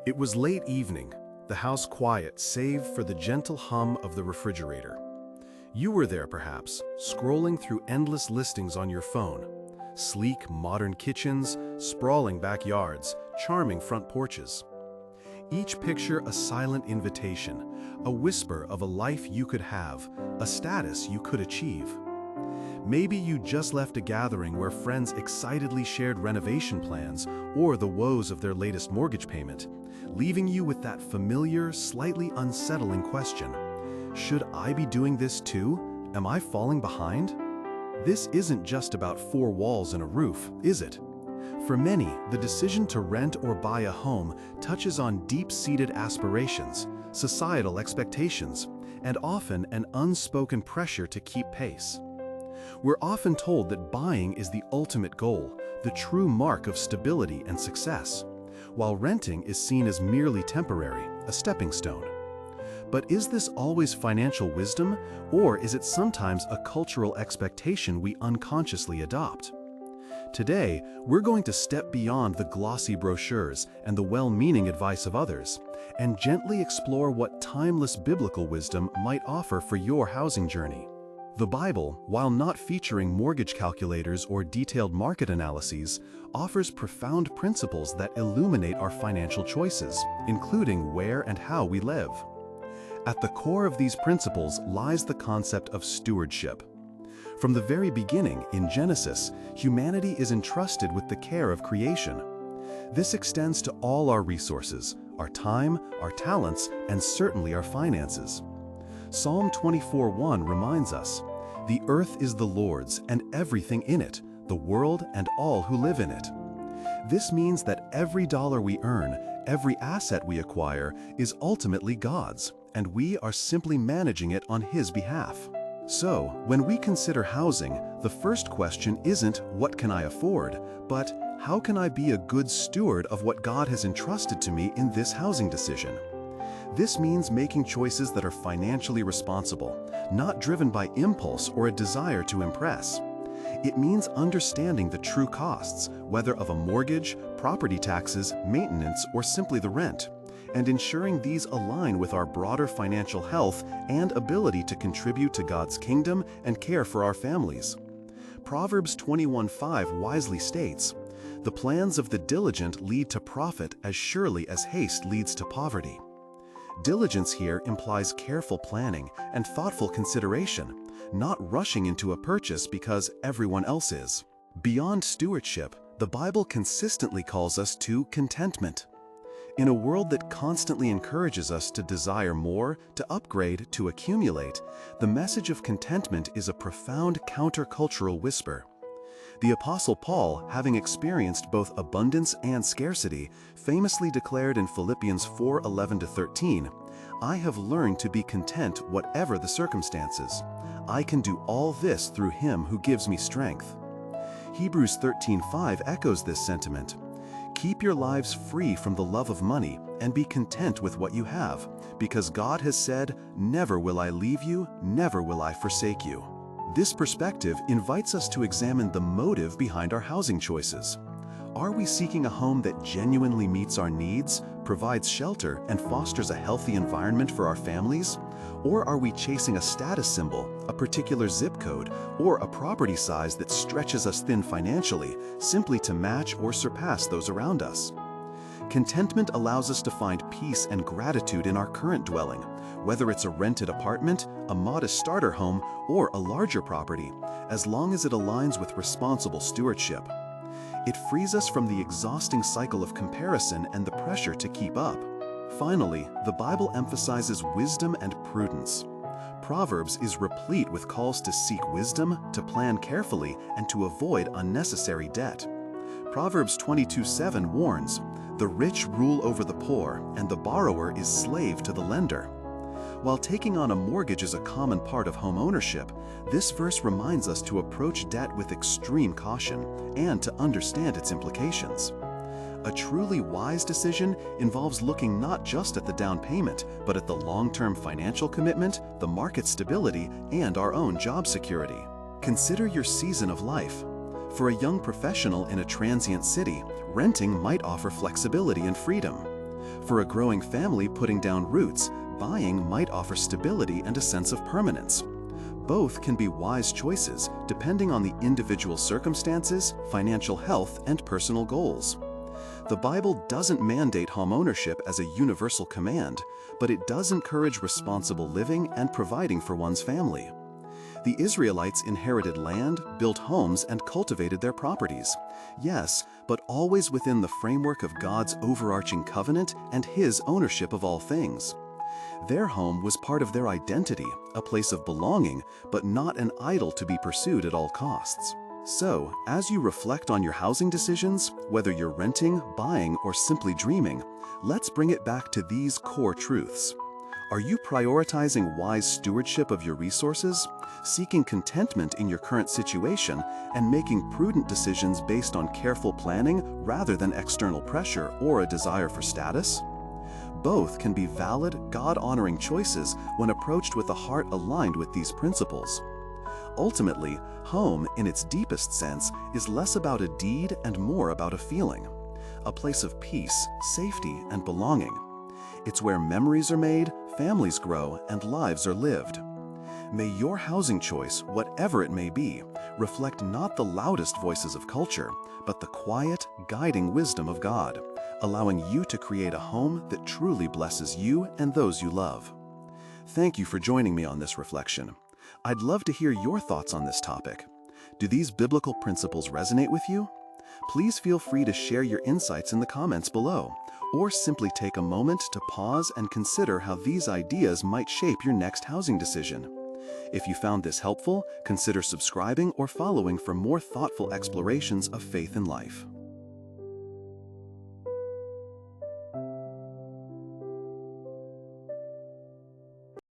It was late evening, the house quiet save for the gentle hum of the refrigerator. You were there perhaps, scrolling through endless listings on your phone. Sleek, modern kitchens, sprawling backyards, charming front porches. Each picture a silent invitation, a whisper of a life you could have, a status you could achieve. Maybe you just left a gathering where friends excitedly shared renovation plans or the woes of their latest mortgage payment, leaving you with that familiar, slightly unsettling question. Should I be doing this too? Am I falling behind? This isn't just about four walls and a roof, is it? For many, the decision to rent or buy a home touches on deep-seated aspirations, societal expectations, and often an unspoken pressure to keep pace. We're often told that buying is the ultimate goal, the true mark of stability and success, while renting is seen as merely temporary, a stepping stone. But is this always financial wisdom, or is it sometimes a cultural expectation we unconsciously adopt? Today, we're going to step beyond the glossy brochures and the well-meaning advice of others, and gently explore what timeless biblical wisdom might offer for your housing journey. The Bible, while not featuring mortgage calculators or detailed market analyses, offers profound principles that illuminate our financial choices, including where and how we live. At the core of these principles lies the concept of stewardship. From the very beginning, in Genesis, humanity is entrusted with the care of creation. This extends to all our resources, our time, our talents, and certainly our finances. Psalm 24:1 reminds us, "The earth is the Lord's and everything in it, the world and all who live in it." This means that every dollar we earn, every asset we acquire, is ultimately God's, and we are simply managing it on His behalf. So, when we consider housing, the first question isn't, "What can I afford?" but, "How can I be a good steward of what God has entrusted to me in this housing decision?" This means making choices that are financially responsible, not driven by impulse or a desire to impress. It means understanding the true costs, whether of a mortgage, property taxes, maintenance, or simply the rent, and ensuring these align with our broader financial health and ability to contribute to God's kingdom and care for our families. Proverbs 21:5 wisely states, "The plans of the diligent lead to profit as surely as haste leads to poverty." Diligence here implies careful planning and thoughtful consideration, not rushing into a purchase because everyone else is. Beyond stewardship, the Bible consistently calls us to contentment. In a world that constantly encourages us to desire more, to upgrade, to accumulate, the message of contentment is a profound countercultural whisper. The Apostle Paul, having experienced both abundance and scarcity, famously declared in Philippians 4:11-13, "I have learned to be content whatever the circumstances. I can do all this through Him who gives me strength." Hebrews 13:5 echoes this sentiment. "Keep your lives free from the love of money and be content with what you have, because God has said, 'Never will I leave you, never will I forsake you.'" This perspective invites us to examine the motive behind our housing choices. Are we seeking a home that genuinely meets our needs, provides shelter, and fosters a healthy environment for our families? Or are we chasing a status symbol, a particular zip code, or a property size that stretches us thin financially, simply to match or surpass those around us? Contentment allows us to find peace and gratitude in our current dwelling, whether it's a rented apartment, a modest starter home, or a larger property, as long as it aligns with responsible stewardship. It frees us from the exhausting cycle of comparison and the pressure to keep up. Finally, the Bible emphasizes wisdom and prudence. Proverbs is replete with calls to seek wisdom, to plan carefully, and to avoid unnecessary debt. Proverbs 22:7 warns, "The rich rule over the poor, and the borrower is slave to the lender." While taking on a mortgage is a common part of home ownership, this verse reminds us to approach debt with extreme caution and to understand its implications. A truly wise decision involves looking not just at the down payment, but at the long-term financial commitment, the market stability, and our own job security. Consider your season of life. For a young professional in a transient city, renting might offer flexibility and freedom. For a growing family putting down roots, buying might offer stability and a sense of permanence. Both can be wise choices depending on the individual circumstances, financial health, and personal goals. The Bible doesn't mandate homeownership as a universal command, but it does encourage responsible living and providing for one's family. The Israelites inherited land, built homes, and cultivated their properties. Yes, but always within the framework of God's overarching covenant and His ownership of all things. Their home was part of their identity, a place of belonging, but not an idol to be pursued at all costs. So, as you reflect on your housing decisions, whether you're renting, buying, or simply dreaming, let's bring it back to these core truths. Are you prioritizing wise stewardship of your resources, seeking contentment in your current situation, and making prudent decisions based on careful planning rather than external pressure or a desire for status? Both can be valid, God-honoring choices when approached with a heart aligned with these principles. Ultimately, home, in its deepest sense, is less about a deed and more about a feeling, a place of peace, safety, and belonging. It's where memories are made, families grow, and lives are lived. May your housing choice, whatever it may be, reflect not the loudest voices of culture, but the quiet, guiding wisdom of God, allowing you to create a home that truly blesses you and those you love. Thank you for joining me on this reflection. I'd love to hear your thoughts on this topic. Do these biblical principles resonate with you? Please feel free to share your insights in the comments below, or simply take a moment to pause and consider how these ideas might shape your next housing decision. If you found this helpful, consider subscribing or following for more thoughtful explorations of faith and life.